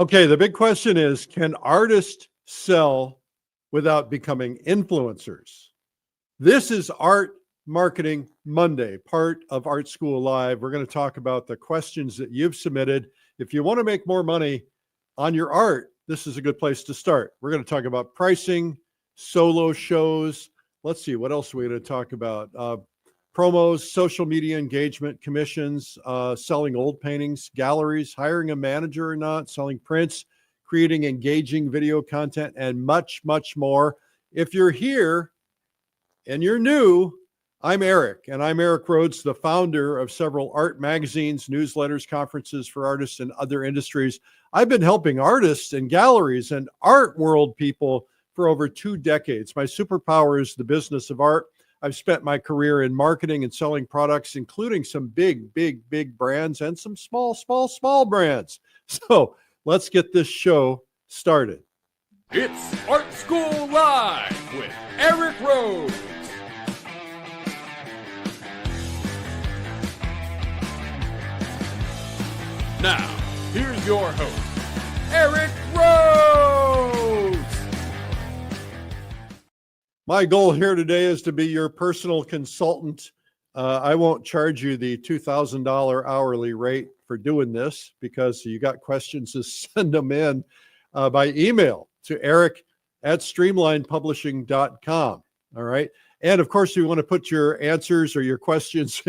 Okay, the big question is, can artists sell without becoming influencers? This is Art Marketing Monday, part of Art School Live. We're going to talk about the questions that you've submitted. If you want to make more money on your art, this is a good place to start. We're going to talk about pricing, solo shows. Let's see, what else are we going to talk about? Promos, social media engagement, commissions, selling old paintings, galleries, hiring a manager or not, selling prints, creating engaging video content, and much, much more. If you're here and you're new, I'm Eric, and I'm Eric Rhodes, the founder of several art magazines, newsletters, conferences for artists and other industries. I've been helping artists and galleries and art world people for over 2 decades. My superpower is the business of art. I've spent my career in marketing and selling products, including some big, big, big brands and some small, small, small brands. So let's get this show started. It's Art School Live with Eric Rhodes. Now, here's your host, Eric Rhodes. My goal here today is to be your personal consultant. I won't charge you the $2,000 hourly rate for doing this because you got questions, to send them in by email to eric@streamlinepublishing.com. All right. And of course, you want to put your answers or your questions,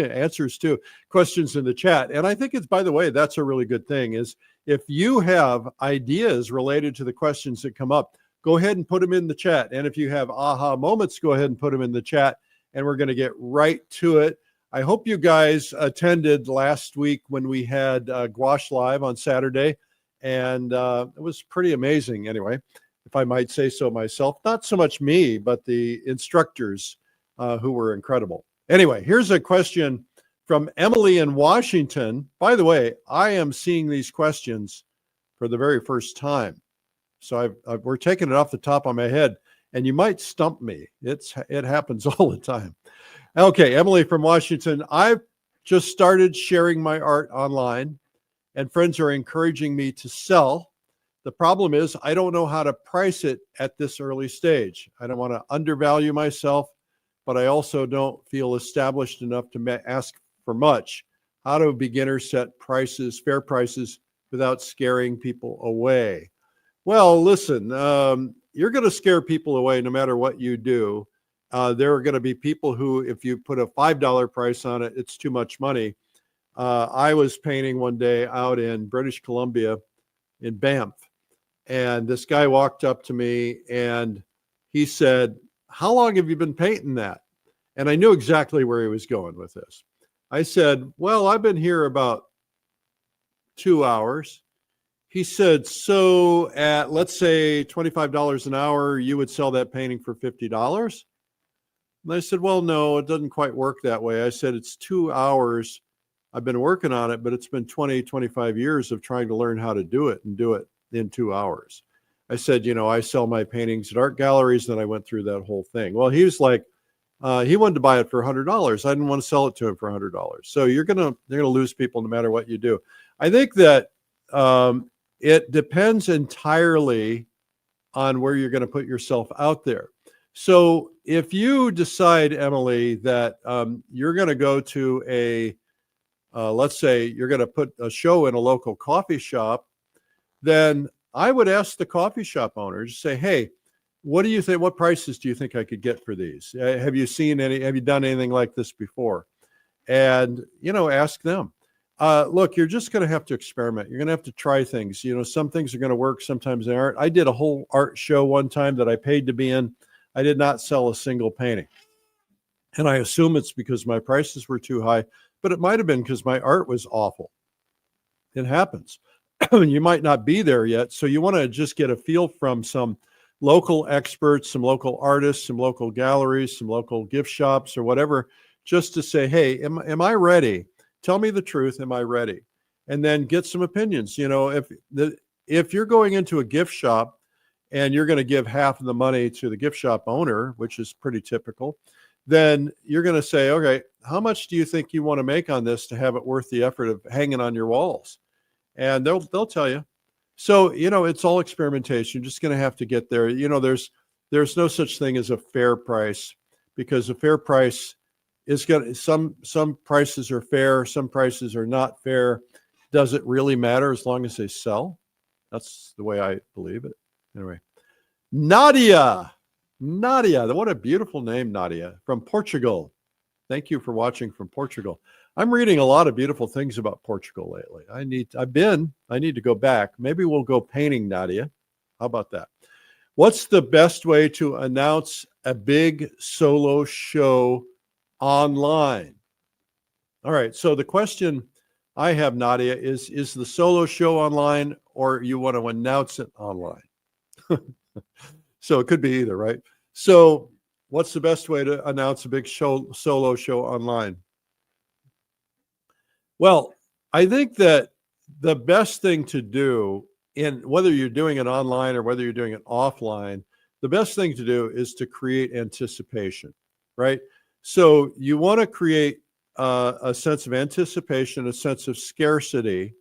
questions in the chat. And I think it's, by the way, that's a really good thing, is if you have ideas related to the questions that come up, go ahead and put them in the chat. And if you have aha moments, go ahead and put them in the chat. And we're going to get right to it. I hope you guys attended last week when we had Gouache Live on Saturday. And it was pretty amazing anyway, if I might say so myself. Not so much me, but the instructors who were incredible. Anyway, here's a question from Emily in Washington. By the way, I am seeing these questions for the very first time. So we're taking it off the top of my head, and you might stump me. It happens all the time. Okay, Emily from Washington. I've just started sharing my art online, and friends are encouraging me to sell. The problem is I don't know how to price it at this early stage. I don't want to undervalue myself, but I also don't feel established enough to ask for much. How do beginners set prices, fair prices, without scaring people away? Well, listen, you're going to scare people away no matter what you do. There are going to be people who, if you put a $5 price on it, it's too much money. I was painting one day out in British Columbia in Banff, and this guy walked up to me and he said, "How long have you been painting that?" And I knew exactly where he was going with this. I said, "Well, I've been here about 2 hours." He said, "So at, let's say, $25 an hour, you would sell that painting for $50? And I said, "Well, no, it doesn't quite work that way." I said, "It's 2 hours. I've been working on it, but it's been 20, 25 years of trying to learn how to do it and do it in 2 hours." I said, I sell my paintings at art galleries. Then I went through that whole thing. Well, he was like, he wanted to buy it for $100. I didn't want to sell it to him for $100. So they're going to lose people no matter what you do. I think that it depends entirely on where you're going to put yourself out there. So if you decide, Emily, that you're going to go to let's say you're going to put a show in a local coffee shop, then I would ask the coffee shop owners, say, "Hey, what do you think? What prices do you think I could get for these? Have you done anything like this before?" And, ask them. Look, you're just going to have to experiment. You're going to have to try things. Some things are going to work, sometimes they aren't. I did a whole art show one time that I paid to be in. I did not sell a single painting. And I assume it's because my prices were too high, but it might have been because my art was awful. It happens. You might not be there yet. So you want to just get a feel from some local experts, some local artists, some local galleries, some local gift shops or whatever, just to say, "Hey, am I ready? Tell me the truth. Am I ready?" And then get some opinions. If you're going into a gift shop and you're going to give half of the money to the gift shop owner, which is pretty typical, then you're going to say, "Okay, how much do you think you want to make on this to have it worth the effort of hanging on your walls?" And they'll tell you. So, it's all experimentation. You're just going to have to get there. There's no such thing as a fair price, because a fair price is some prices are fair, some prices are not fair. Does it really matter as long as they sell? That's the way I believe it. Anyway, Nadia, what a beautiful name, Nadia, from Portugal. Thank you for watching from Portugal. I'm reading a lot of beautiful things about Portugal lately. I need to go back. Maybe we'll go painting, Nadia. How about that? What's the best way to announce a big solo show online? All right. So the question I have, Nadia, is the solo show online, or you want to announce it online? So it could be either, right? So what's the best way to announce a big solo show online? Well, I think that the best thing to do, in whether you're doing it online or whether you're doing it offline, the best thing to do is to create anticipation, right? So you want to create a sense of anticipation, a sense of scarcity,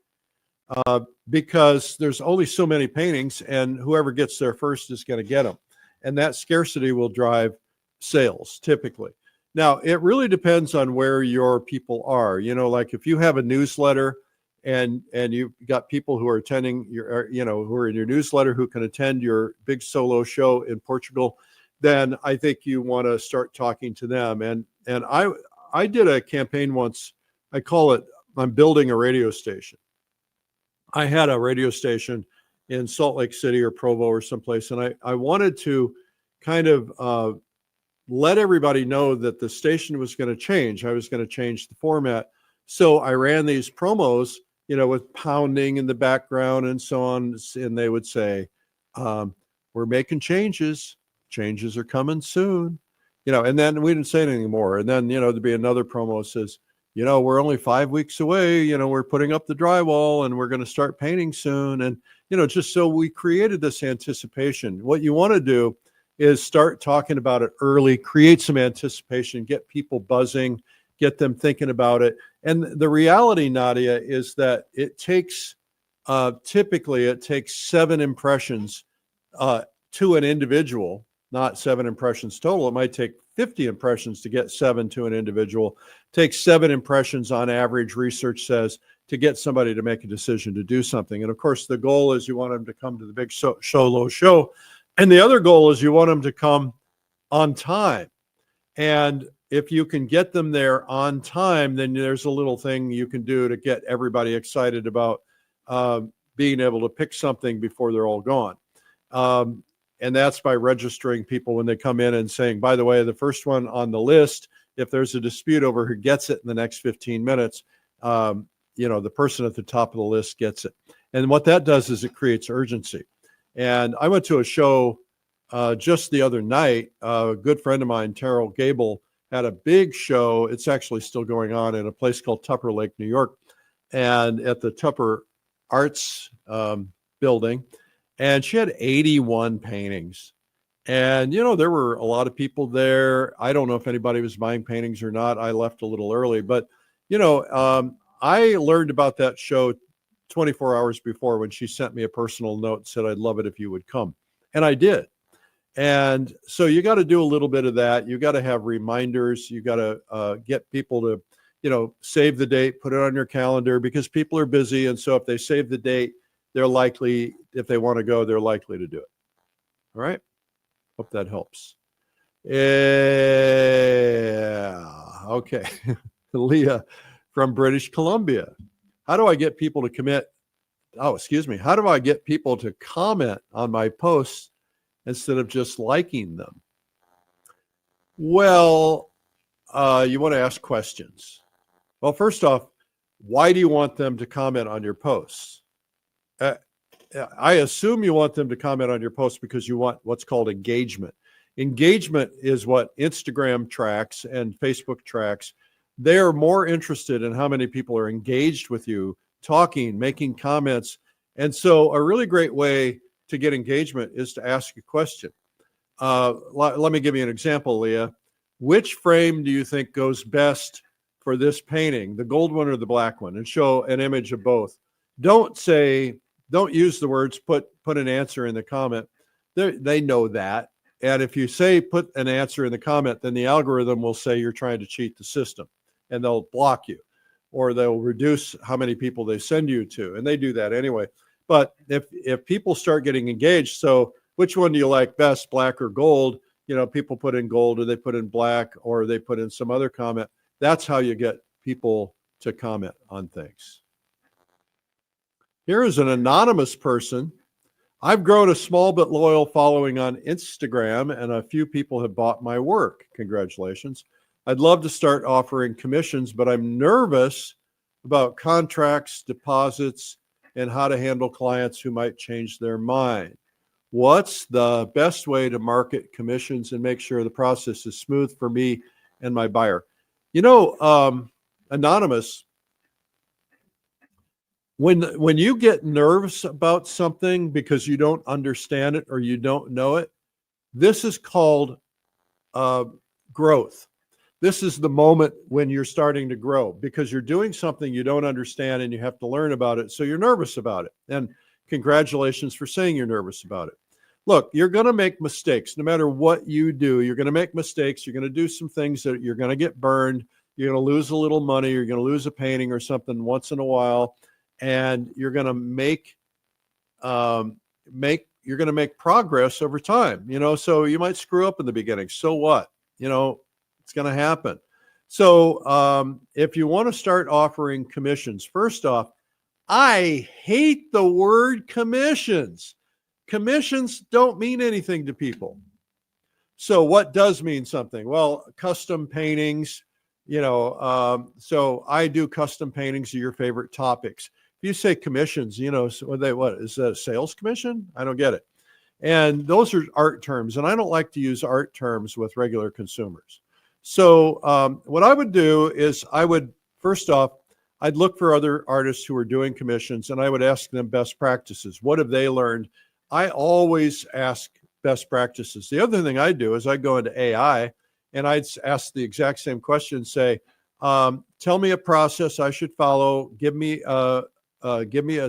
because there's only so many paintings, and whoever gets there first is going to get them. And that scarcity will drive sales typically. Now, it really depends on where your people are. Like if you have a newsletter and you've got people who are attending your, who are in your newsletter who can attend your big solo show in Portugal, then I think you want to start talking to them. And I did a campaign once. I call it, I'm building a radio station. I had a radio station in Salt Lake City or Provo or someplace, and I wanted to kind of let everybody know that the station was going to change. I was going to change the format. So I ran these promos, with pounding in the background and so on. And they would say, we're making changes. Changes are coming soon. And then we didn't say anything more. And then, there'd be another promo that says, we're only 5 weeks away. We're putting up the drywall and we're going to start painting soon. And, just so we created this anticipation. What you want to do is start talking about it early, create some anticipation, get people buzzing, get them thinking about it. And the reality, Nadia, is that it takes, typically it takes 7 impressions to an individual, not 7 impressions total. It might take 50 impressions to get 7 to an individual. It takes 7 impressions on average, research says, to get somebody to make a decision to do something. And of course, the goal is you want them to come to the big solo show. And the other goal is you want them to come on time. And if you can get them there on time, then there's a little thing you can do to get everybody excited about being able to pick something before they're all gone. And that's by registering people when they come in and saying, by the way, the first one on the list, if there's a dispute over who gets it in the next 15 minutes, the person at the top of the list gets it. And what that does is it creates urgency. And I went to a show just the other night. A good friend of mine, 𝗕𝗲𝗋𝗋, had a big show. It's actually still going on in a place called Tupper Lake, New York, and at the Tupper Arts building. And she had 81 paintings. And, there were a lot of people there. I don't know if anybody was buying paintings or not. I left a little early. But, I learned about that show 24 hours before when she sent me a personal note and said, I'd love it if you would come. And I did. And so you got to do a little bit of that. You got to have reminders. You got to get people to, save the date, put it on your calendar, because people are busy. And so if they save the date, they're likely, if they want to go, they're likely to do it. All right. Hope that helps. Yeah. Okay. Leah from British Columbia. How do I get people to commit? How do I get people to comment on my posts instead of just liking them? Well, you want to ask questions. Well, first off, why do you want them to comment on your posts? I assume you want them to comment on your posts because you want what's called engagement. Engagement is what Instagram tracks and Facebook tracks. They're more interested in how many people are engaged with you, talking, making comments. And so a really great way to get engagement is to ask a question. Let me give you an example, Leah. Which frame do you think goes best for this painting, the gold one or the black one? And show an image of both. Don't say don't use the words put an answer in the comment. They know that. And if you say put an answer in the comment, then the algorithm will say you're trying to cheat the system, and they'll block you, or they'll reduce how many people they send you to. And they do that anyway. But if people start getting engaged, so which one do you like best, black or gold? You know, people put in gold, or they put in black, or they put in some other comment. That's how you get people to comment on things. Here is an anonymous person. I've grown a small but loyal following on Instagram, and a few people have bought my work. Congratulations. I'd love to start offering commissions, but I'm nervous about contracts, deposits, and how to handle clients who might change their mind. What's the best way to market commissions and make sure the process is smooth for me and my buyer? You know, anonymous, when you get nervous about something because you don't understand it or you don't know it, this is called growth. This is the moment when you're starting to grow because you're doing something you don't understand and you have to learn about it. So you're nervous about it. And congratulations for saying you're nervous about it. Look, you're going to make mistakes. No matter what you do, you're going to make mistakes. You're going to do some things that you're going to get burned. You're going to lose a little money. You're going to lose a painting or something once in a while. And you're going to make progress over time, you know, so you might screw up in the beginning. So what? You know, it's going to happen. So if you want to start offering commissions, first off, I hate the word commissions. Commissions don't mean anything to people. So what does mean something? Well, custom paintings, you know, so I do custom paintings of your favorite topics. If you say commissions, you know, so what is that, a sales commission? I don't get it. And those are art terms, and I don't like to use art terms with regular consumers. So what I would do is first off, I'd look for other artists who are doing commissions, and I would ask them best practices. What have they learned? I always ask best practices. The other thing I do is I go into AI, and I'd ask the exact same question, say, tell me a process I should follow. Give me a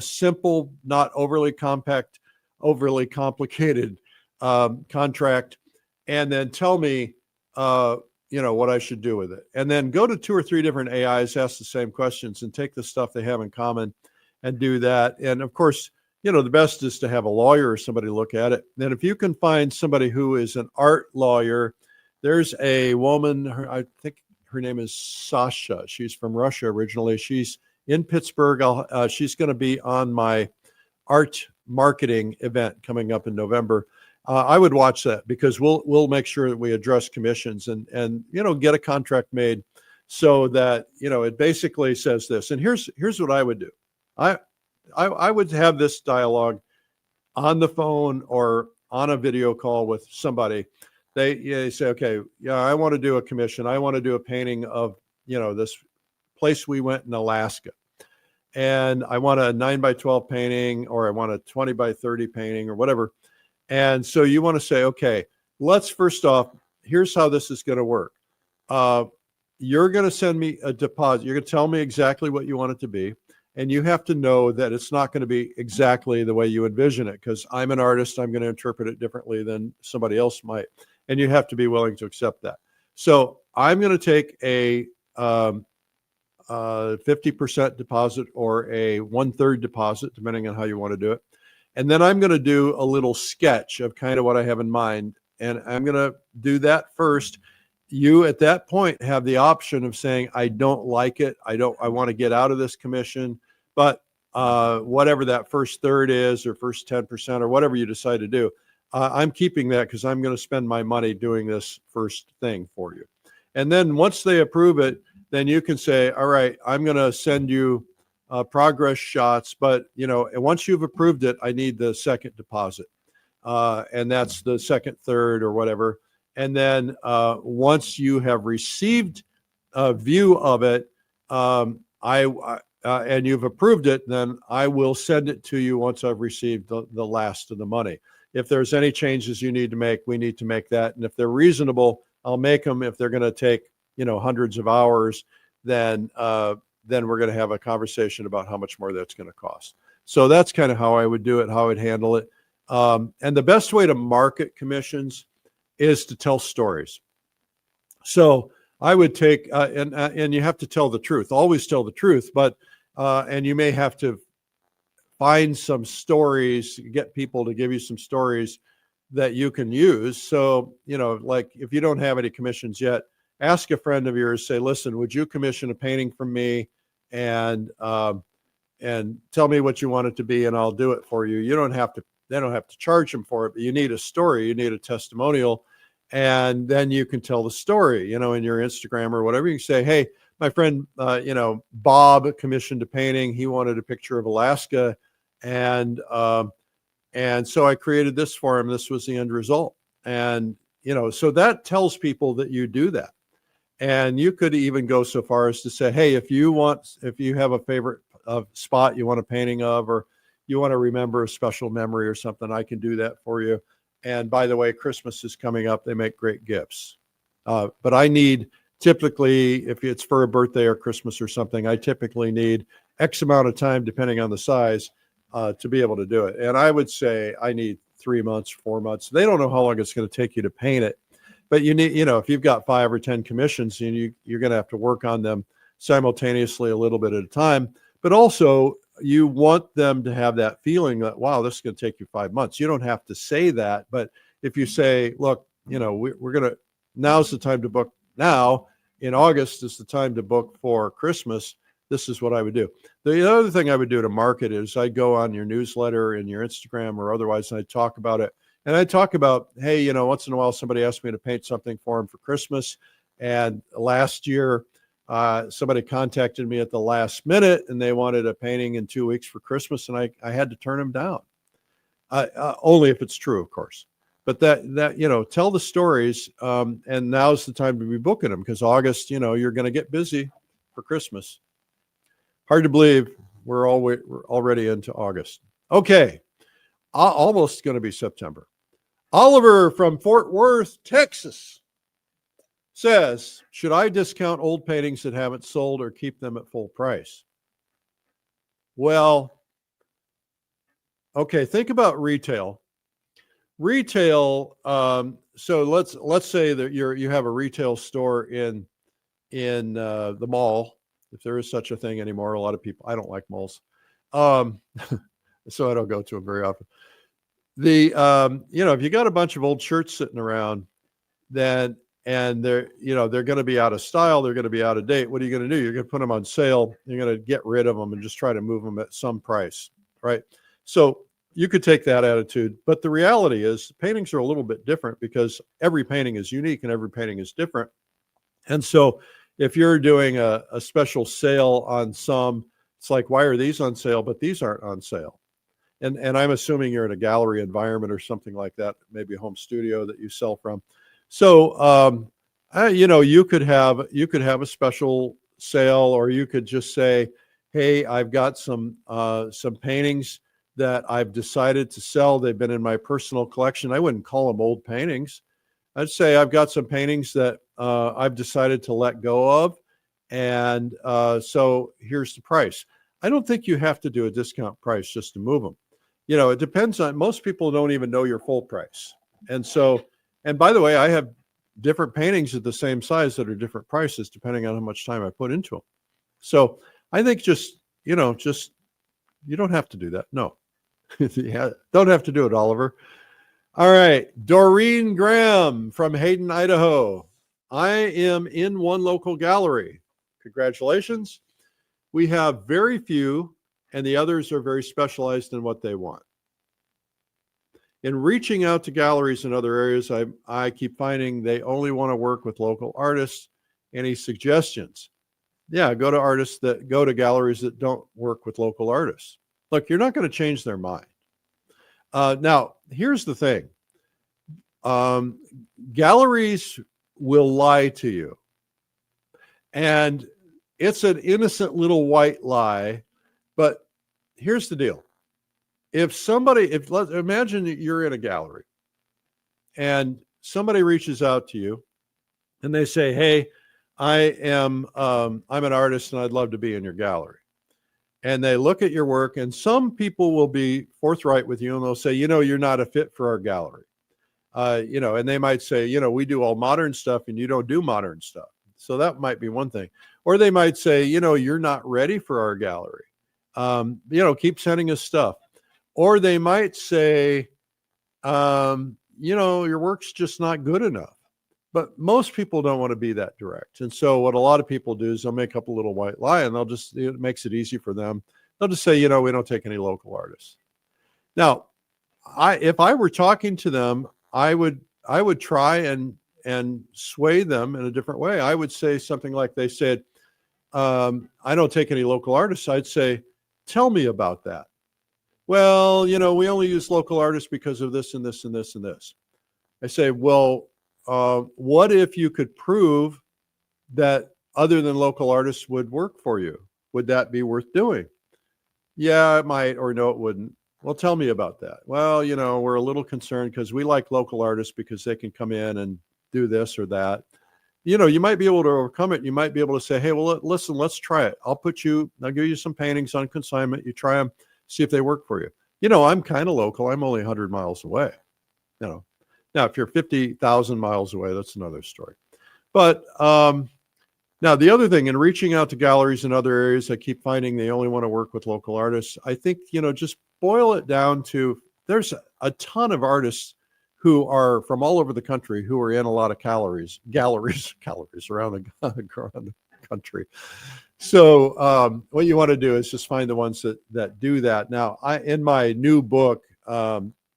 simple, not overly compact, overly complicated contract, and then tell me, you know, what I should do with it. And then go to 2 or 3 different AIs, ask the same questions, and take the stuff they have in common and do that. And of course, you know, the best is to have a lawyer or somebody look at it. Then if you can find somebody who is an art lawyer, there's a woman, I think her name is Sasha. She's from Russia originally. She's in Pittsburgh. She's going to be on my art marketing event coming up in November. I would watch that because we'll make sure that we address commissions and you know, get a contract made so that, you know, it basically says this. And here's what I would do. I would have this dialogue on the phone or on a video call with somebody. They say, okay, yeah, I want to do a commission. I want to do a painting of, you know, this place we went in Alaska. And I want a 9x12 painting, or I want a 20x30 painting, or whatever. And so you want to say, okay, let's first off, here's how this is going to work. You're going to send me a deposit. You're going to tell me exactly what you want it to be. And you have to know that it's not going to be exactly the way you envision it, because I'm an artist. I'm going to interpret it differently than somebody else might. And you have to be willing to accept that. So I'm going to take a 50% deposit or a 1/3 deposit, depending on how you want to do it. And then I'm going to do a little sketch of kind of what I have in mind. And I'm going to do that first. You at that point have the option of saying, I don't like it. I want to get out of this commission, but whatever that first third is, or first 10%, or whatever you decide to do, I'm keeping that because I'm going to spend my money doing this first thing for you. And then once they approve it, then you can say, all right, I'm going to send you progress shots, but you know, once you've approved it, I need the second deposit. And that's the second, third, or whatever. And then once you have received a view of it, and you've approved it, then I will send it to you once I've received the last of the money. If there's any changes you need to make, we need to make that. And if they're reasonable, I'll make them. If they're going to take, you know, hundreds of hours, then we're going to have a conversation about how much more that's going to cost. So that's kind of how I would do it, how I would handle it. And the best way to market commissions is to tell stories. So I would take, and you have to tell the truth, always tell the truth, but, and you may have to find some stories, get people to give you some stories that you can use. So, you know, like if you don't have any commissions yet, ask a friend of yours, say, listen, would you commission a painting from me? And tell me what you want it to be, and I'll do it for you. You don't have to, they don't have to charge them for it, but you need a story, you need a testimonial. And then you can tell the story, you know, in your Instagram or whatever. You can say, hey, my friend, you know, Bob commissioned a painting. He wanted a picture of Alaska. And so I created this for him. This was the end result. And, you know, so that tells people that you do that. And you could even go so far as to say, hey, if you have a favorite spot you want a painting of, or you want to remember a special memory or something, I can do that for you. And by the way, Christmas is coming up. They make great gifts. But I need, typically, if it's for a birthday or Christmas or something, I typically need X amount of time, depending on the size, to be able to do it. And I would say I need 3 months, 4 months. They don't know how long it's going to take you to paint it. But you need, you know, if you've got 5 or 10 commissions, you're going to have to work on them simultaneously a little bit at a time. But also, you want them to have that feeling that, wow, this is going to take you 5 months. You don't have to say that. But if you say, look, you know, we're going to, now's the time to book now. In August is the time to book for Christmas. This is what I would do. The other thing I would do to market is I'd go on your newsletter and your Instagram or otherwise, and I'd talk about it. And I talk about, hey, you know, once in a while, somebody asked me to paint something for them for Christmas. And last year, somebody contacted me at the last minute and they wanted a painting in 2 weeks for Christmas. And I had to turn them down. Only if it's true, of course. But that, you know, tell the stories. And now's the time to be booking them, because August, you know, you're going to get busy for Christmas. Hard to believe we're already into August. Okay. Almost going to be September. Oliver from Fort Worth, Texas says, should I discount old paintings that haven't sold or keep them at full price? Well, okay, think about retail. Retail, so let's say that you have a retail store in the mall, if there is such a thing anymore. A lot of people, I don't like malls. So I don't go to them very often. You know, if you got a bunch of old shirts sitting around, then, and they're going to be out of style, they're going to be out of date, what are you going to do? You're going to put them on sale. You're going to get rid of them and just try to move them at some price, right? So you could take that attitude, but the reality is paintings are a little bit different, because every painting is unique and every painting is different. And so if you're doing a special sale on some, it's like, why are these on sale, but these aren't on sale? And I'm assuming you're in a gallery environment or something like that, maybe a home studio that you sell from. So, you know, you could have a special sale, or you could just say, hey, I've got some paintings that I've decided to sell. They've been in my personal collection. I wouldn't call them old paintings. I'd say I've got some paintings that I've decided to let go of. And so here's the price. I don't think you have to do a discount price just to move them. You know, it depends on, most people don't even know your full price. And so, and by the way, I have different paintings at the same size that are different prices depending on how much time I put into them. So I think just, you know, you don't have to do that. No, yeah, don't have to do it, Oliver. All right. Doreen Graham from Hayden, Idaho. I am in one local gallery. Congratulations. We have very few, and the others are very specialized in what they want. In reaching out to galleries in other areas, I keep finding they only want to work with local artists. Any suggestions? Yeah, go to galleries that don't work with local artists. Look, you're not going to change their mind. Now, here's the thing. Galleries will lie to you. And it's an innocent little white lie. But here's the deal. Imagine that you're in a gallery and somebody reaches out to you and they say, hey, I'm an artist and I'd love to be in your gallery. and they look at your work, and some people will be forthright with you and they'll say, you're not a fit for our gallery. And they might say, we do all modern stuff and you don't do modern stuff. So that might be one thing. Or they might say, you're not ready for our gallery. Keep sending us stuff. Or they might say, your work's just not good enough. But most people don't want to be that direct. And so what a lot of people do is they'll make up a little white lie, and it makes it easy for them. They'll just say, we don't take any local artists. Now, if I were talking to them, I would try and sway them in a different way. I would say something like they said, I don't take any local artists. I'd say, tell me about that. Well, we only use local artists because of this and this and this and this. I say, well, what if you could prove that other than local artists would work for you? Would that be worth doing? Yeah, it might, or no, it wouldn't. Well, tell me about that. Well, we're a little concerned because we like local artists because they can come in and do this or that. You might be able to overcome it. You might be able to say, hey, well, listen, let's try it. I'll give you some paintings on consignment. You try them, see if they work for you. I'm kind of local. I'm only 100 miles away. Now, if you're 50,000 miles away, that's another story. But now the other thing, in reaching out to galleries in other areas, I keep finding they only want to work with local artists. I think, just boil it down to, there's a ton of artists who are from all over the country who are in a lot of galleries around the country. So what you want to do is just find the ones that do that. Now, in my new book,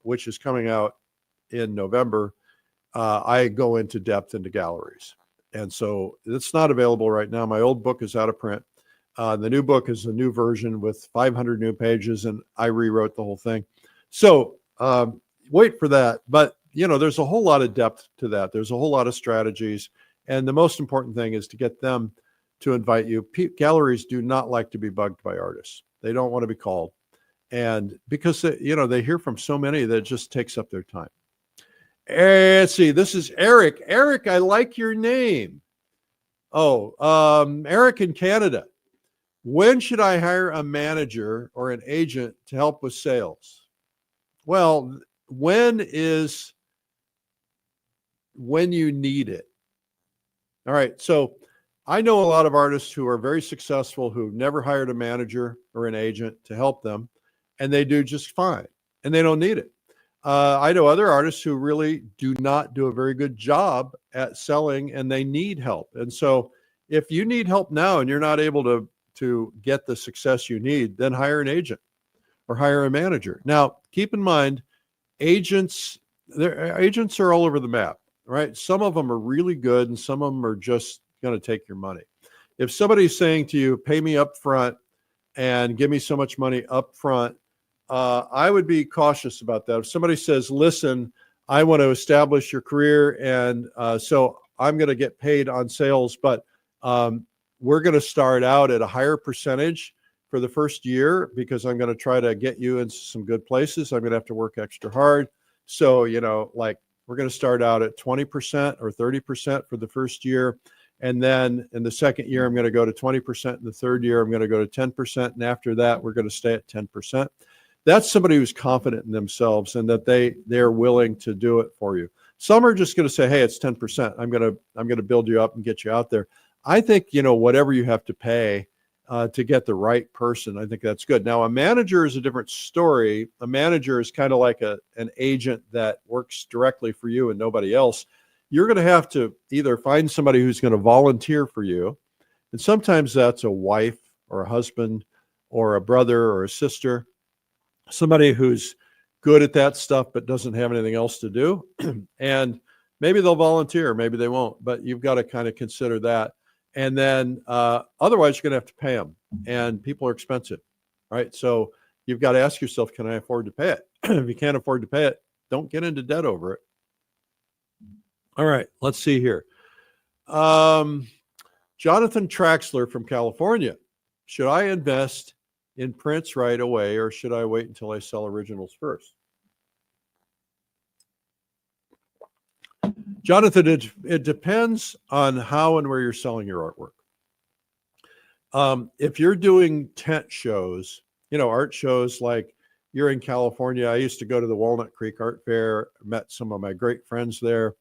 which is coming out in November, I go into depth into galleries. And so it's not available right now. My old book is out of print. The new book is a new version with 500 new pages, and I rewrote the whole thing. So wait for that. But, there's a whole lot of depth to that. There's a whole lot of strategies. And the most important thing is to get them to invite you. Galleries do not like to be bugged by artists. They don't want to be called. And because, they hear from so many that it just takes up their time. Let's see. This is Eric. Eric, I like your name. Eric in Canada. When should I hire a manager or an agent to help with sales? Well, when you need it. All right. So I know a lot of artists who are very successful who've never hired a manager or an agent to help them, and they do just fine, and they don't need it. I know other artists who really do not do a very good job at selling, and they need help. And so if you need help now and you're not able to get the success you need, then hire an agent or hire a manager. Now, keep in mind, agents are all over the map, right? Some of them are really good and some of them are just going to take your money. If somebody's saying to you, pay me up front and give me so much money up front, I would be cautious about that. If somebody says, listen, I want to establish your career, and so I'm going to get paid on sales, but we're going to start out at a higher percentage for the first year because I'm going to try to get you into some good places. I'm going to have to work extra hard. So, we're going to start out at 20% or 30% for the first year. And then in the second year, I'm going to go to 20%. In the third year, I'm going to go to 10%. And after that, we're going to stay at 10%. That's somebody who's confident in themselves and that they're willing to do it for you. Some are just going to say, hey, it's 10%. I'm going to build you up and get you out there. I think, whatever you have to pay to get the right person, I think that's good. Now, a manager is a different story. A manager is kind of like an agent that works directly for you and nobody else. You're going to have to either find somebody who's going to volunteer for you. And sometimes that's a wife or a husband or a brother or a sister, somebody who's good at that stuff but doesn't have anything else to do. And maybe they'll volunteer, maybe they won't, but you've got to kind of consider that. And then otherwise, you're going to have to pay them. And people are expensive, right? So you've got to ask yourself, can I afford to pay it? If you can't afford to pay it, don't get into debt over it. All right, let's see here. Jonathan Traxler from California. Should I invest in prints right away, or should I wait until I sell originals first? Jonathan, it depends on how and where you're selling your artwork. If you're doing tent shows, art shows, like you're in California. I used to go to the Walnut Creek Art Fair, met some of my great friends there.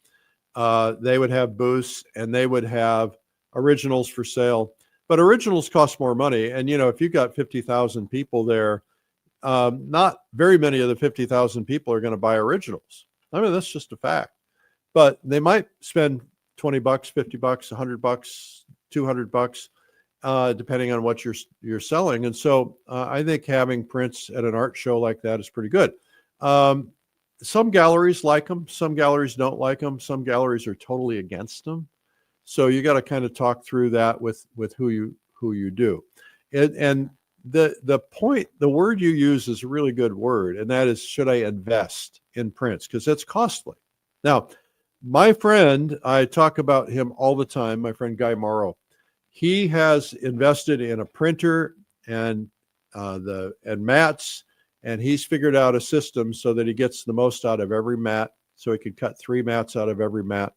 They would have booths and they would have originals for sale, but originals cost more money. And, if you got 50,000 people there, not very many of the 50,000 people are going to buy originals. I mean, that's just a fact, but they might spend $20, $50, $100, $200, depending on what you're selling. And so I think having prints at an art show like that is pretty good. Some galleries like them, some galleries don't like them, some galleries are totally against them. So you got to kind of talk through that with who you do. And the word you use is a really good word, and that is, should I invest in prints? Because that's costly. Now, my friend, I talk about him all the time, my friend 𝗕𝗲𝗏𝗧. He has invested in a printer and mats, and he's figured out a system so that he gets the most out of every mat. So he could cut 3 mats out of every mat,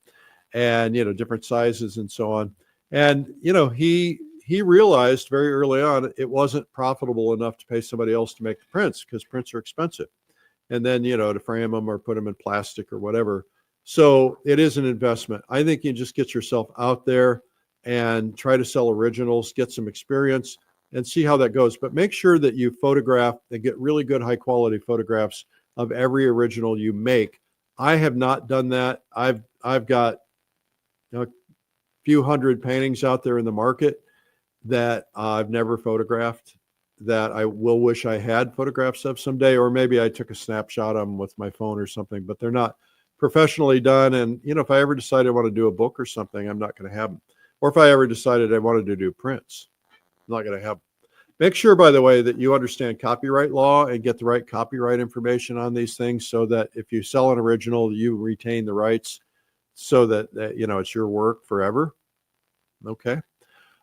and different sizes and so on. And he realized very early on it wasn't profitable enough to pay somebody else to make the prints, because prints are expensive, and then to frame them or put them in plastic or whatever. So it is an investment. I think you just get yourself out there and try to sell originals, get some experience, and see how that goes. But make sure that you photograph and get really good high quality photographs of every original you make. I have not done that. I've got a few hundred paintings out there in the market that I've never photographed, that I will wish I had photographs of someday, or maybe I took a snapshot of them with my phone or something, but they're not professionally done. And if I ever decide I want to do a book or something, I'm not going to have them. Or if I ever decided I wanted to do prints, I'm not going to have them. Make sure, by the way, that you understand copyright law and get the right copyright information on these things, so that if you sell an original, you retain the rights, so that it's your work forever.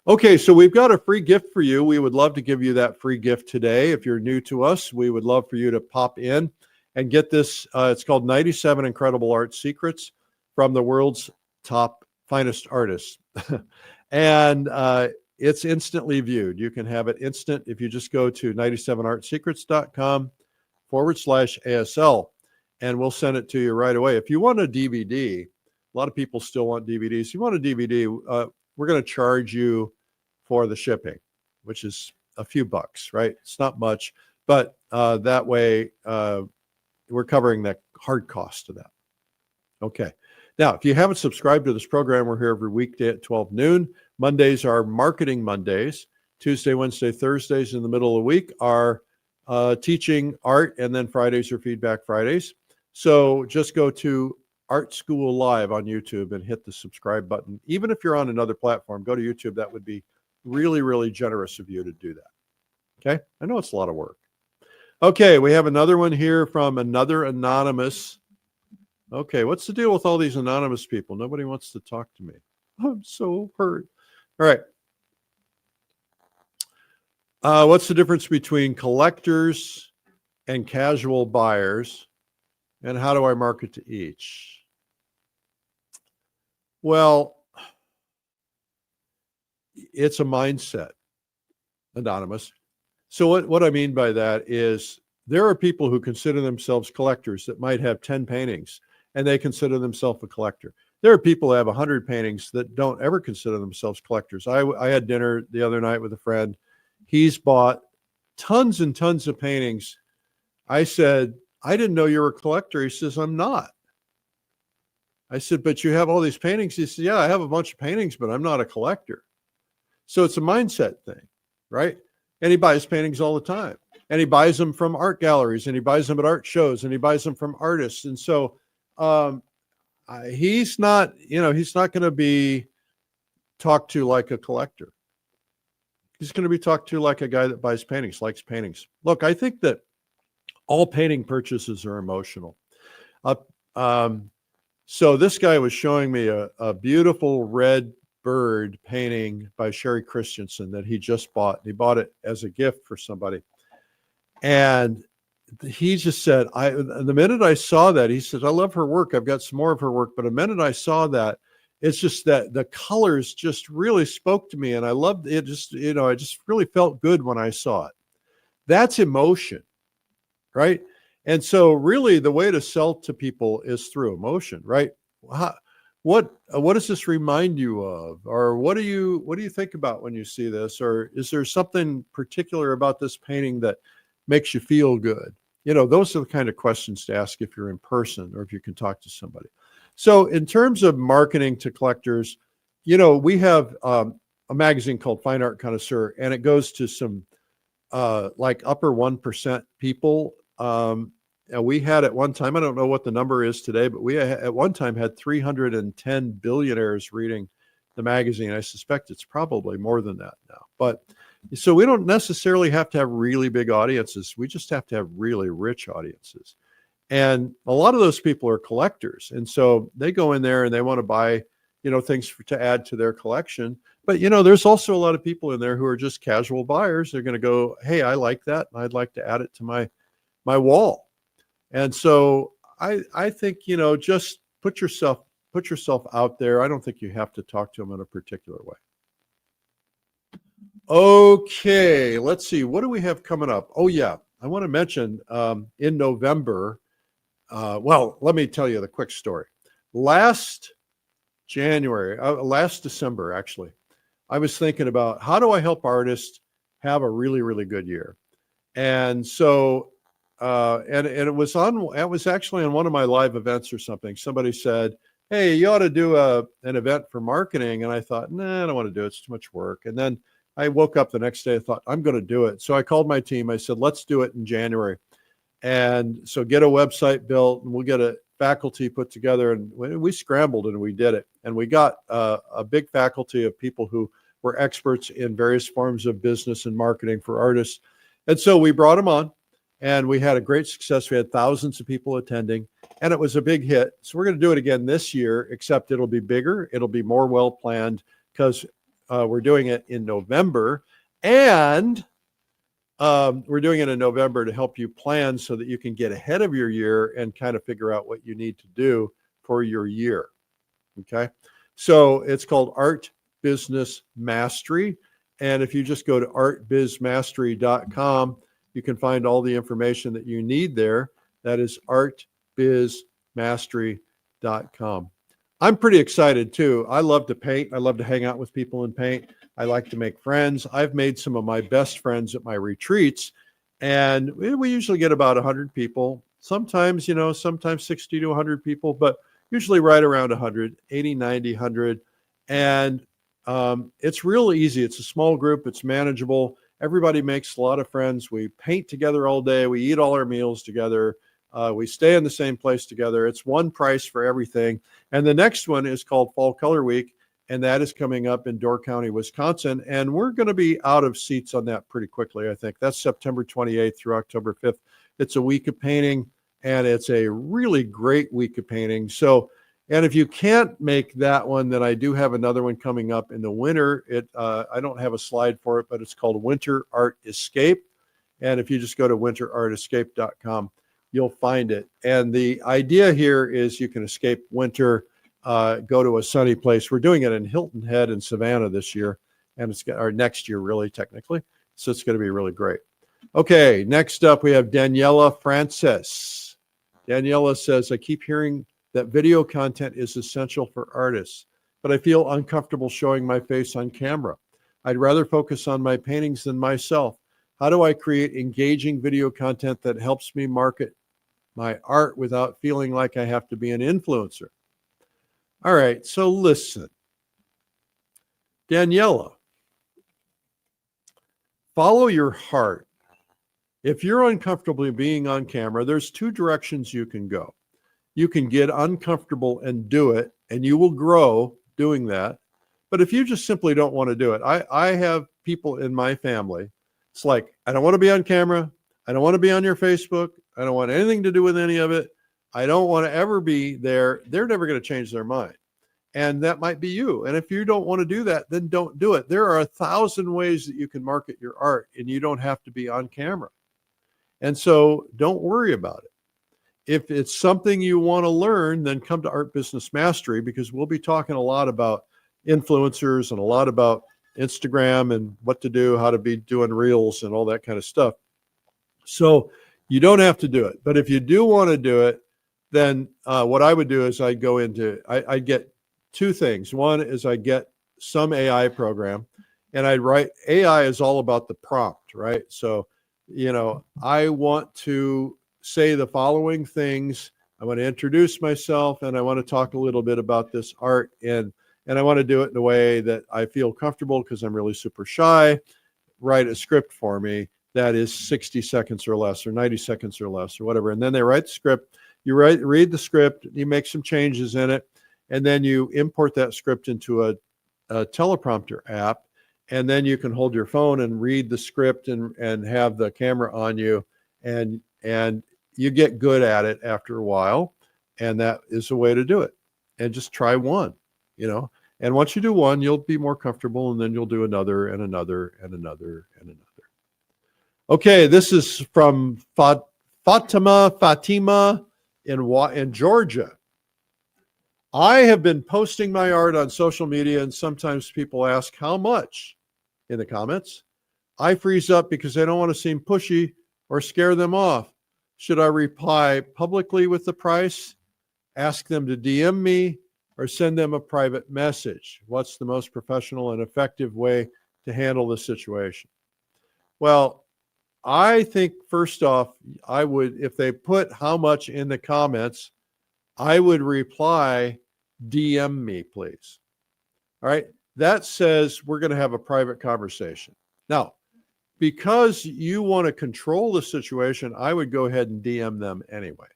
Okay, so we've got a free gift for you. We would love to give you that free gift today. If you're new to us, we would love for you to pop in and get this. It's called 97 Incredible Art Secrets from the world's top finest artists. And it's instantly viewed. You can have it instant if you just go to 97artsecrets.com/ASL, and we'll send it to you right away. If you want a DVD, a lot of people still want DVDs. If you want a DVD, we're going to charge you for the shipping, which is a few bucks, right? It's not much, but that way we're covering the hard cost of that. Okay. Now, if you haven't subscribed to this program, we're here every weekday at 12 noon. Mondays are Marketing Mondays. Tuesday, Wednesday, Thursdays in the middle of the week are teaching art, and then Fridays are Feedback Fridays. So just go to Art School Live on YouTube and hit the subscribe button. Even if you're on another platform, go to YouTube. That would be really, really generous of you to do that. Okay? I know it's a lot of work. Okay, we have another one here from another anonymous. Okay, what's the deal with all these anonymous people? Nobody wants to talk to me. I'm so hurt. All right. What's the difference between collectors and casual buyers, and how do I market to each? Well, it's a mindset, anonymous. So what I mean by that is, there are people who consider themselves collectors that might have 10 paintings, and they consider themselves a collector. There are people who have 100 paintings that don't ever consider themselves collectors. I had dinner the other night with a friend. He's bought tons and tons of paintings. I said, I didn't know you were a collector. He says, I'm not. I said, but you have all these paintings. He said, yeah, I have a bunch of paintings, but I'm not a collector. So it's a mindset thing, right? And he buys paintings all the time. And he buys them from art galleries, and he buys them at art shows, and he buys them from artists. And so he's not going to be talked to like a collector. He's going to be talked to like a guy that buys paintings, likes paintings. Look, I think that all painting purchases are emotional. So this guy was showing me a beautiful red bird painting by Sherry Christensen that he just bought. He bought it as a gift for somebody. And he just said, the minute I saw that, he said, I love her work. I've got some more of her work. But the minute I saw that, it's just that the colors just really spoke to me, and I loved it. Just, I just really felt good when I saw it. That's emotion, right? And so really the way to sell to people is through emotion, right? What does this remind you of? Or what do you think about when you see this? Or is there something particular about this painting that makes you feel good? Those are the kind of questions to ask if you're in person or if you can talk to somebody. So in terms of marketing to collectors, we have a magazine called Fine Art Connoisseur, and it goes to some like upper 1% people. And we had at one time, I don't know what the number is today, but we at one time had 310 billionaires reading the magazine. I suspect it's probably more than that now. But so we don't necessarily have to have really big audiences. We just have to have really rich audiences. And a lot of those people are collectors. And so they go in there and they want to buy, things to add to their collection. But, there's also a lot of people in there who are just casual buyers. They're going to go, hey, I like that, and I'd like to add it to my wall. And so I think, just put yourself out there. I don't think you have to talk to them in a particular way. Okay, let's see. What do we have coming up? Oh, yeah. I want to mention in November, well, let me tell you the quick story. Last December, actually, I was thinking about how do I help artists have a really, really good year? And so, and it was actually on one of my live events or something. Somebody said, hey, you ought to do an event for marketing. And I thought, nah, I don't want to do it. It's too much work. And then I woke up the next day, I thought, I'm going to do it. So I called my team. I said, let's do it in January. And so get a website built, and we'll get a faculty put together. And we scrambled and we did it. And we got a big faculty of people who were experts in various forms of business and marketing for artists. And so we brought them on, and we had a great success. We had thousands of people attending, and it was a big hit. So we're going to do it again this year, except it'll be bigger. It'll be more well-planned because we're doing it in November, and we're doing it in November to help you plan so that you can get ahead of your year and kind of figure out what you need to do for your year. Okay. So it's called Art Business Mastery. And if you just go to artbizmastery.com, you can find all the information that you need there. That is artbizmastery.com. I'm pretty excited too. I love to paint. I love to hang out with people and paint. I like to make friends. I've made some of my best friends at my retreats, and we usually get about 100 people. Sometimes, sometimes 60 to 100 people, but usually right around 100, 80, 90, 100. And it's real easy. It's a small group. It's manageable. Everybody makes a lot of friends. We paint together all day. We eat all our meals together. We stay in the same place together. It's one price for everything. And the next one is called Fall Color Week, and that is coming up in Door County, Wisconsin. And we're going to be out of seats on that pretty quickly, I think. That's September 28th through October 5th. It's a week of painting, and it's a really great week of painting. So, and if you can't make that one, then I do have another one coming up in the winter. I don't have a slide for it, but it's called Winter Art Escape. And if you just go to winterartescape.com, you'll find it. And the idea here is you can escape winter, go to a sunny place. We're doing it in Hilton Head in Savannah this year, and it's our next year, really, technically. So it's going to be really great. Okay, next up we have Daniela Francis. Daniela says, I keep hearing that video content is essential for artists, but I feel uncomfortable showing my face on camera. I'd rather focus on my paintings than myself. How do I create engaging video content that helps me market my art without feeling like I have to be an influencer? All right, so listen. Daniela, follow your heart. If you're uncomfortable being on camera, there's two directions you can go. You can get uncomfortable and do it, and you will grow doing that. But if you just simply don't want to do it, I have people in my family. It's like, I don't want to be on camera. I don't want to be on your Facebook. I don't want anything to do with any of it. I don't want to ever be there. They're never going to change their mind. And that might be you. And if you don't want to do that, then don't do it. There are 1,000 ways that you can market your art, and you don't have to be on camera. And so don't worry about it. if it's something you want to learn, then come to Art Business Mastery, because we'll be talking a lot about influencers and a lot about Instagram and what to do, how to be doing reels and all that kind of stuff. So you don't have to do it. But if you do want to do it, then what I would do is I'd go into, I get two things. One is I get some AI program, and I'd write, AI is all about the prompt, right? So, I want to say the following things. I want to introduce myself, and I want to talk a little bit about this art, and I want to do it in a way that I feel comfortable because I'm really super shy. Write a script for me that is 60 seconds or less, or 90 seconds or less, or whatever. And then they write the script. You read the script, you make some changes in it, and then you import that script into a teleprompter app, and then you can hold your phone and read the script and have the camera on you, and you get good at it after a while, and that is a way to do it. And just try one, and once you do one, you'll be more comfortable, and then you'll do another and another and another and another. Okay, this is from Fatima in Georgia. I have been posting my art on social media, and sometimes people ask how much in the comments. I freeze up because I don't want to seem pushy or scare them off. Should I reply publicly with the price, ask them to DM me, or send them a private message? What's the most professional and effective way to handle the situation? Well, I think first off, I would, if they put how much in the comments, I would reply, DM me, please. All right. That says we're going to have a private conversation. Now, because you want to control the situation, I would go ahead and DM them anyway.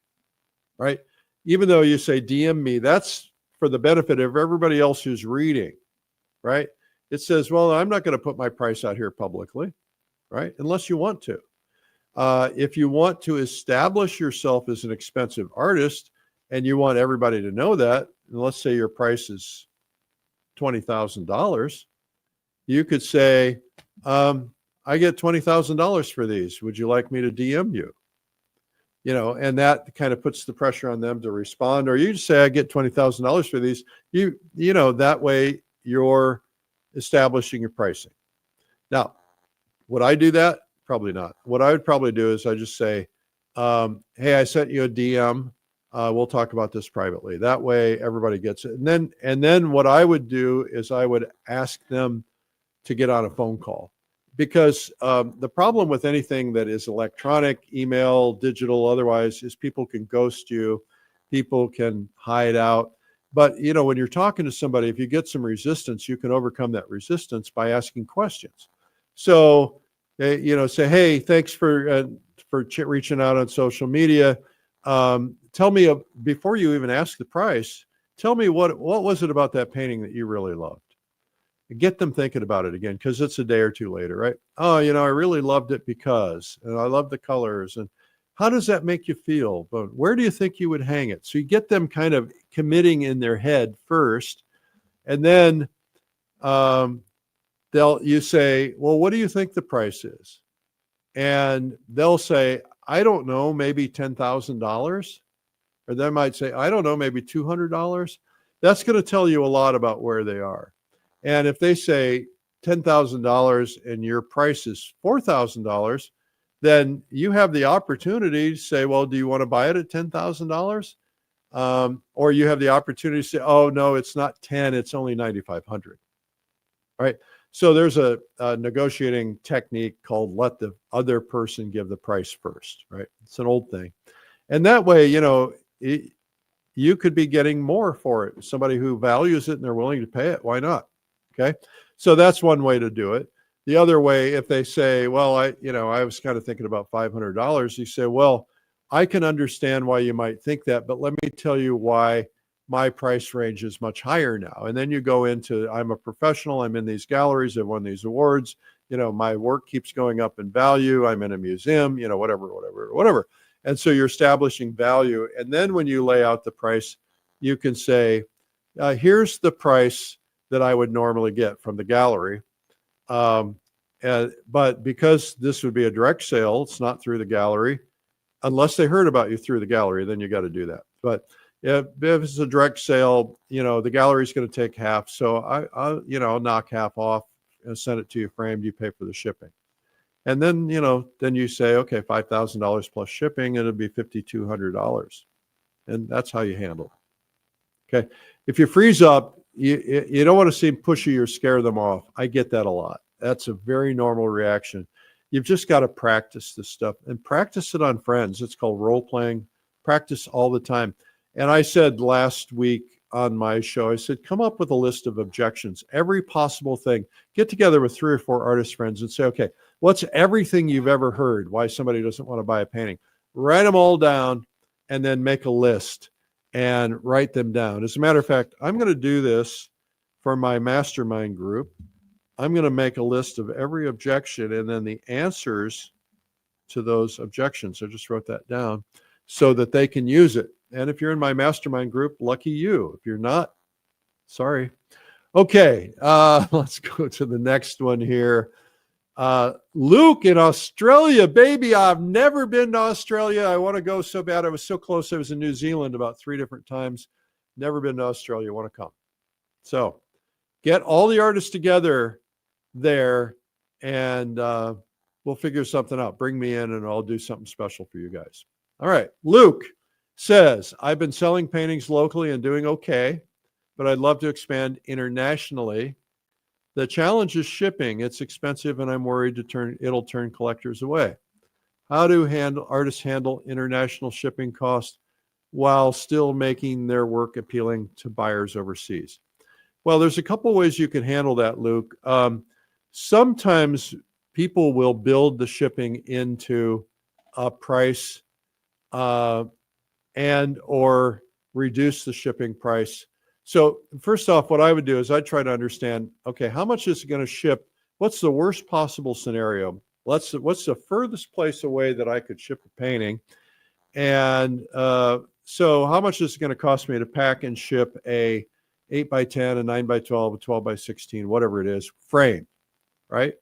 Right. Even though you say DM me, that's for the benefit of everybody else who's reading. Right. It says, well, I'm not going to put my price out here publicly. Right. Unless you want to. If you want to establish yourself as an expensive artist and you want everybody to know that, and let's say your price is $20,000, you could say, I get $20,000 for these. Would you like me to DM you? And that kind of puts the pressure on them to respond. Or you just say, I get $20,000 for these. That way you're establishing your pricing. Now, would I do that? Probably not. What I would probably do is I just say, hey, I sent you a DM. We'll talk about this privately. That way everybody gets it. And then what I would do is I would ask them to get on a phone call, because the problem with anything that is electronic, email, digital, otherwise, is people can ghost you. People can hide out. But, when you're talking to somebody, if you get some resistance, you can overcome that resistance by asking questions. So, say, hey, thanks for reaching out on social media. Tell me, before you even ask the price, tell me what was it about that painting that you really loved? Get them thinking about it again, because it's a day or two later, right? Oh, I really loved it because, and I love the colors. And how does that make you feel? But where do you think you would hang it? So you get them kind of committing in their head first, and then you say, well, what do you think the price is? And they'll say, I don't know, maybe $10,000. Or they might say, I don't know, maybe $200. That's going to tell you a lot about where they are. And if they say $10,000 and your price is $4,000, then you have the opportunity to say, well, do you want to buy it at $10,000? Or you have the opportunity to say, oh, no, it's not 10, it's only 9,500. Right? So there's a negotiating technique called let the other person give the price first, right? It's an old thing. And that way, you could be getting more for it. Somebody who values it and they're willing to pay it, why not? Okay. So that's one way to do it. The other way, if they say, well, I was kind of thinking about $500, you say, well, I can understand why you might think that, but let me tell you why my price range is much higher now. And then you go into, I'm a professional, I'm in these galleries, I've won these awards, my work keeps going up in value, I'm in a museum, whatever. And so you're establishing value. And then when you lay out the price, you can say, here's the price that I would normally get from the gallery. But because this would be a direct sale, it's not through the gallery, unless they heard about you through the gallery, then you got to do that. But if it's a direct sale, the gallery's going to take half. So I'll knock half off and send it to you framed. You pay for the shipping. And then, then you say, okay, $5,000 plus shipping, it'll be $5,200. And that's how you handle it. Okay. If you freeze up, you don't want to seem pushy or scare them off. I get that a lot. That's a very normal reaction. You've just got to practice this stuff and practice it on friends. It's called role playing. Practice all the time. And I said last week on my show, I said, come up with a list of objections, every possible thing. Get together with 3 or 4 artist friends and say, okay, what's everything you've ever heard why somebody doesn't want to buy a painting? Write them all down and then make a list and write them down. As a matter of fact, I'm going to do this for my mastermind group. I'm going to make a list of every objection and then the answers to those objections. I just wrote that down so that they can use it. And if you're in my mastermind group, lucky you. If you're not, sorry. Okay, let's go to the next one here. Luke in Australia, baby. I've never been to Australia. I want to go so bad. I was so close. I was in New Zealand about 3 different times. Never been to Australia. Want to come. So get all the artists together there and we'll figure something out. Bring me in and I'll do something special for you guys. All right. Luke says, I've been selling paintings locally and doing okay, but I'd love to expand internationally. The challenge is shipping. It's expensive and I'm worried it'll turn collectors away. How do artists handle international shipping costs while still making their work appealing to buyers overseas? Well, there's a couple ways you can handle that, Luke. Sometimes people will build the shipping into a price and or reduce the shipping price. So first off, what I would do is I'd try to understand, okay, how much is it going to ship? What's the worst possible scenario? What's the furthest place away that I could ship a painting? And so how much is it going to cost me to pack and ship a 8x10, a 9x12, a 12x16, whatever it is, frame, right?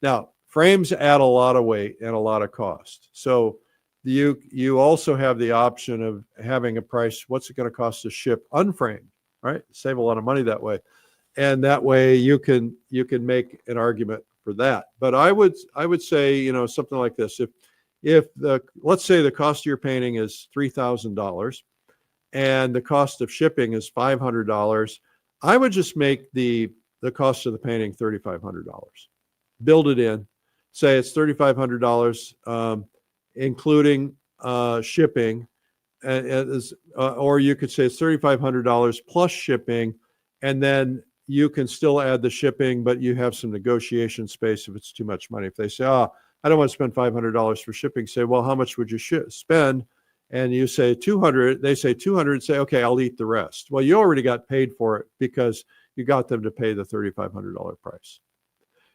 Now, frames add a lot of weight and a lot of cost. So you also have the option of having a price, what's it going to cost to ship unframed, right? Save a lot of money that way. And that way you can make an argument for that. But I would say, something like this. Let's say the cost of your painting is $3,000 and the cost of shipping is $500, I would just make the cost of the painting $3,500. Build it in. Say it's $3,500, including shipping, or you could say it's $3,500 plus shipping, and then you can still add the shipping, but you have some negotiation space if it's too much money. If they say, I don't want to spend $500 for shipping, say, well, how much would you spend? And you say 200, they say 200, say, okay, I'll eat the rest. Well, you already got paid for it because you got them to pay the $3,500 price.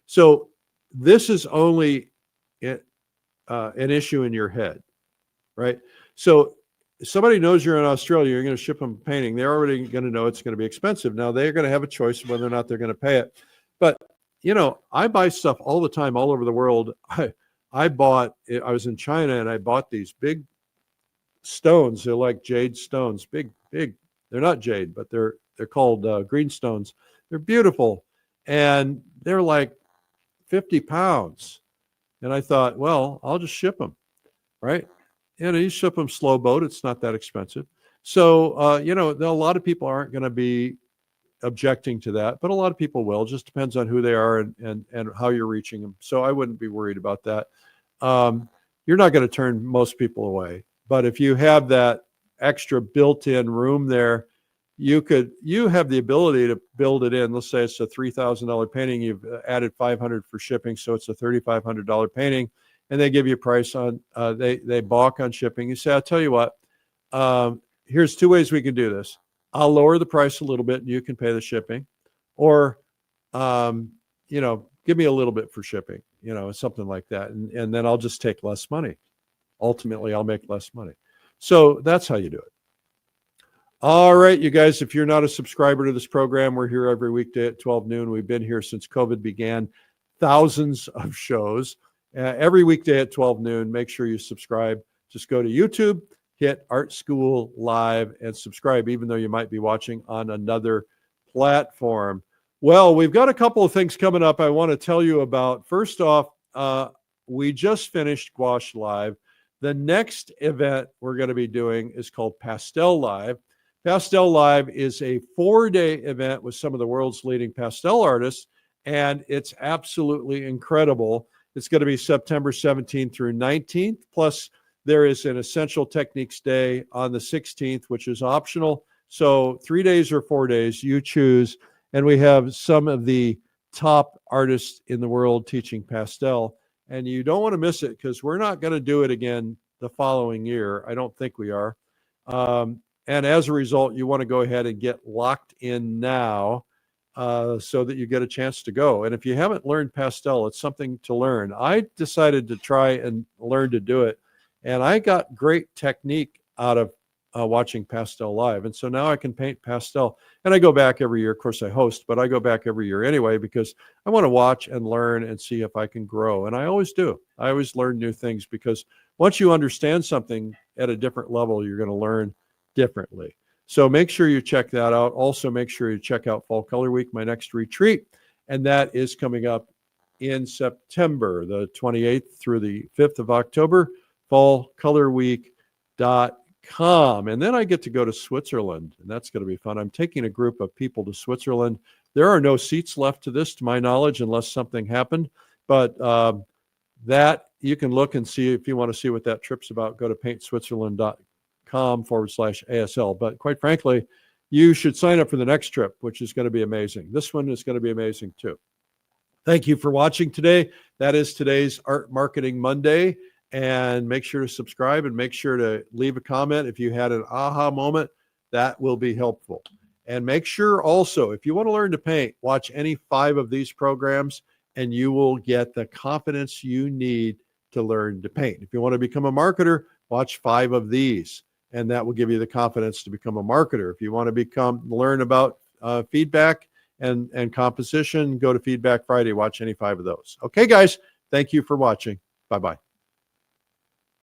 So this is only an issue in your head, right? So if somebody knows you're in Australia, you're going to ship them a painting, they're already going to know it's going to be expensive. Now they're going to have a choice of whether or not they're going to pay it. But, I buy stuff all the time, all over the world. I was in China and I bought these big stones. They're like jade stones, big. They're not jade, but they're called green stones. They're beautiful. And they're like 50 pounds. And I thought, well, I'll just ship them, right? You ship them slow boat. It's not that expensive. So, a lot of people aren't going to be objecting to that, but a lot of people will. It just depends on who they are and how you're reaching them. So I wouldn't be worried about that. You're not going to turn most people away. But if you have that extra built-in room there, you have the ability to build it in. Let's say it's a $3,000 painting. You've added $500 for shipping, so it's a $3,500 painting. And they give you a price on, they balk on shipping. You say, I'll tell you what, here's 2 ways we can do this. I'll lower the price a little bit and you can pay the shipping. Or, give me a little bit for shipping, something like that. And then I'll just take less money. Ultimately, I'll make less money. So that's how you do it. All right, you guys, if you're not a subscriber to this program, we're here every weekday at 12 noon. We've been here since COVID began. Thousands of shows. Every weekday at 12 noon, make sure you subscribe. Just go to YouTube, hit Art School Live, and subscribe, even though you might be watching on another platform. Well, we've got a couple of things coming up I want to tell you about. First off, we just finished Gouache Live. The next event we're going to be doing is called Pastel Live. Pastel Live is a 4-day event with some of the world's leading pastel artists, and it's absolutely incredible. It's going to be September 17th through 19th. Plus, there is an Essential Techniques Day on the 16th, which is optional. So 3 days or 4 days, you choose. And we have some of the top artists in the world teaching pastel. And you don't want to miss it, because we're not going to do it again the following year. I don't think we are. And as a result, you want to go ahead and get locked in now so that you get a chance to go. And if you haven't learned pastel, it's something to learn. I decided to try and learn to do it. And I got great technique out of watching Pastel Live. And so now I can paint pastel. And I go back every year. Of course, I host, but I go back every year anyway, because I want to watch and learn and see if I can grow. And I always do. I always learn new things, because once you understand something at a different level, you're going to learn differently. So make sure you check that out. Also, make sure you check out Fall Color Week, my next retreat. And that is coming up in September, the 28th through the 5th of October, fallcolorweek.com. And then I get to go to Switzerland, and that's going to be fun. I'm taking a group of people to Switzerland. There are no seats left to this, to my knowledge, unless something happened. But that you can look and see if you want to see what that trip's about. Go to paintswitzerland.com/ASL. But quite frankly, you should sign up for the next trip, which is going to be amazing. This one is going to be amazing too. Thank you for watching today. That is today's Art Marketing Monday. And make sure to subscribe, and make sure to leave a comment if you had an aha moment. That will be helpful. And make sure also, if you want to learn to paint, watch any 5 of these programs, and you will get the confidence you need to learn to paint. If you want to become a marketer, watch 5 of these, and that will give you the confidence to become a marketer. If you want to learn about feedback and composition, go to Feedback Friday, watch any 5 of those. Okay, guys, thank you for watching. Bye-bye.